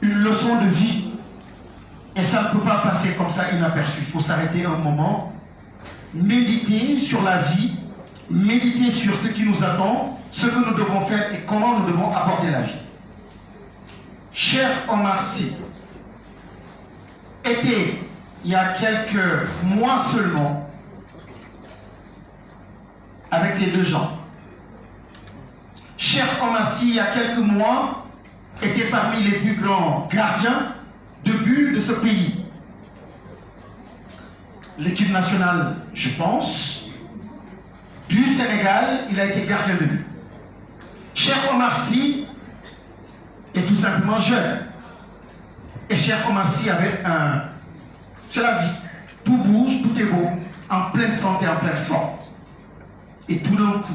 une leçon de vie. Et ça ne peut pas passer comme ça inaperçu. Il faut s'arrêter un moment, méditer sur la vie, méditer sur ce qui nous attend, ce que nous devons faire et comment nous devons aborder la vie. Cher Omar Sy était, il y a quelques mois seulement, avec ses deux jambes. Cher Omar Sy, il y a quelques mois, était parmi les plus grands gardiens de but de ce pays. L'équipe nationale, je pense, du Sénégal, il a été gardien de but. Cher Omar Sy est tout simplement jeune. Et cher Omar Sy avait un... C'est la vie. Tout bouge, tout est beau, en pleine santé, en pleine forme. Et tout d'un coup,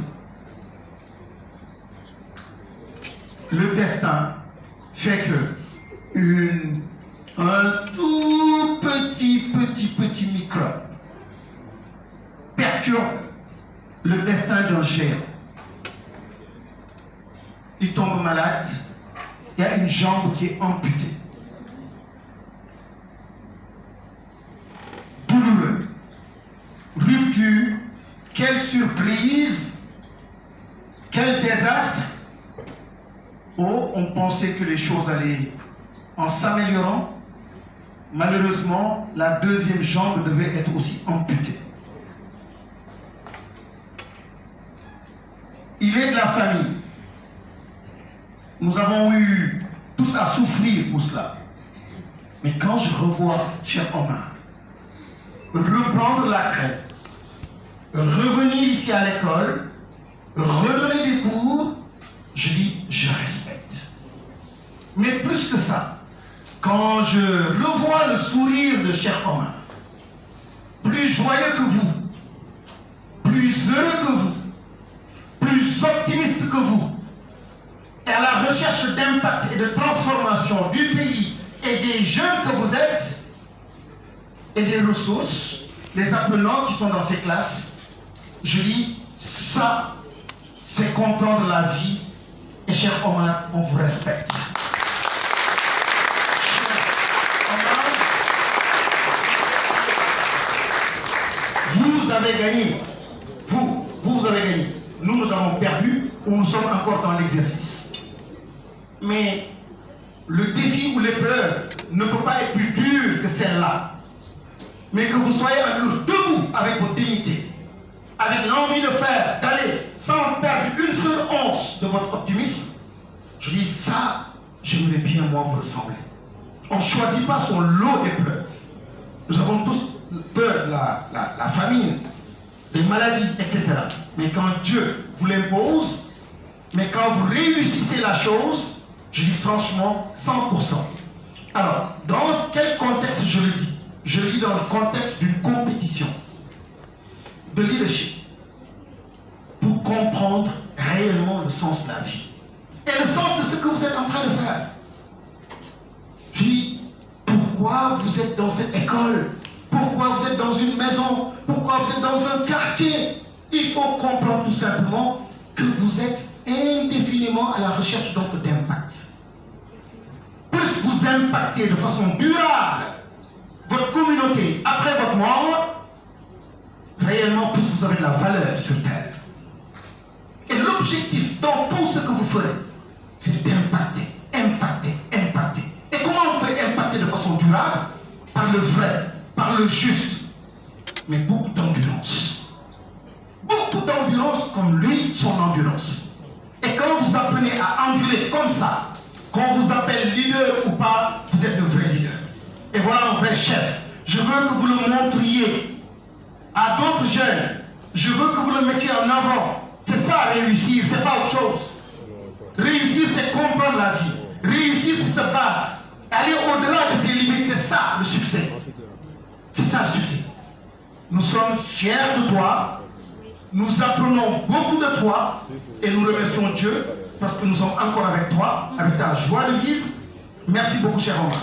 le destin fait que un tout petit microbe perturbe le destin d'un géant. Il tombe malade, il y a une jambe qui est amputée. Douloureux, rupture, quelle surprise, quel désastre. Oh, on pensait que les choses allaient en s'améliorant. Malheureusement, la deuxième jambe devait être aussi amputée. Il est de la famille. Nous avons eu tous à souffrir pour cela. Mais quand je revois cher Omar reprendre la crête, revenir ici à l'école, redonner des cours, je dis, je respecte. Mais plus que ça, quand je revois le sourire de cher Omar, plus joyeux que vous, plus heureux que vous, plus optimiste que vous, et à la recherche d'impact et de transformation du pays et des jeunes que vous êtes, et des ressources, les apprenants qui sont dans ces classes, je dis, ça, c'est comprendre la vie. Et cher Omar, on vous respecte. Vous avez gagné. Vous avez gagné. Nous avons perdu ou nous sommes encore dans l'exercice. Mais le défi ou l'épreuve ne peut pas être plus dur que celle-là. Mais que vous soyez encore debout avec votre dignité, avec l'envie de faire, d'aller, sans perdre une seule once de votre optimisme, je dis ça, j'aimerais bien moi vous ressembler. On ne choisit pas son lot d'épreuves. Nous avons tous peur de la famine, des maladies, etc. Mais quand Dieu vous l'impose, mais quand vous réussissez la chose, je dis franchement 100%. Alors, dans quel contexte je le dis? Je le dis dans le contexte d'une compétition de leadership pour comprendre réellement le sens de la vie et le sens de ce que vous êtes en train de faire. Je dis, pourquoi vous êtes dans cette école? Pourquoi vous êtes dans une maison? Pourquoi vous êtes dans un quartier? Il faut comprendre tout simplement que vous êtes indéfiniment à la recherche donc d'impact. Plus vous impactez de façon durable votre communauté après votre mort, réellement plus vous avez de la valeur sur terre. Et l'objectif dans tout ce que vous ferez, c'est d'impacter, impacter. Et comment on peut impacter de façon durable? Par le vrai, par le juste, mais beaucoup d'endurance. Beaucoup d'endurance comme lui, son endurance. Et quand vous apprenez à endurer comme ça, qu'on vous appelle leader ou pas, vous êtes de vrais leaders. Et voilà un vrai chef. Je veux que vous le montriez à d'autres jeunes. Je veux que vous le mettiez en avant. C'est ça réussir, c'est pas autre chose. Réussir, c'est comprendre la vie. Réussir, c'est se battre. Aller au-delà de ses limites, c'est ça le succès. C'est ça le succès. Nous sommes fiers de toi. Nous apprenons beaucoup de toi. Et nous remercions Dieu parce que nous sommes encore avec toi, avec ta joie de vivre. Merci beaucoup, cher Omar.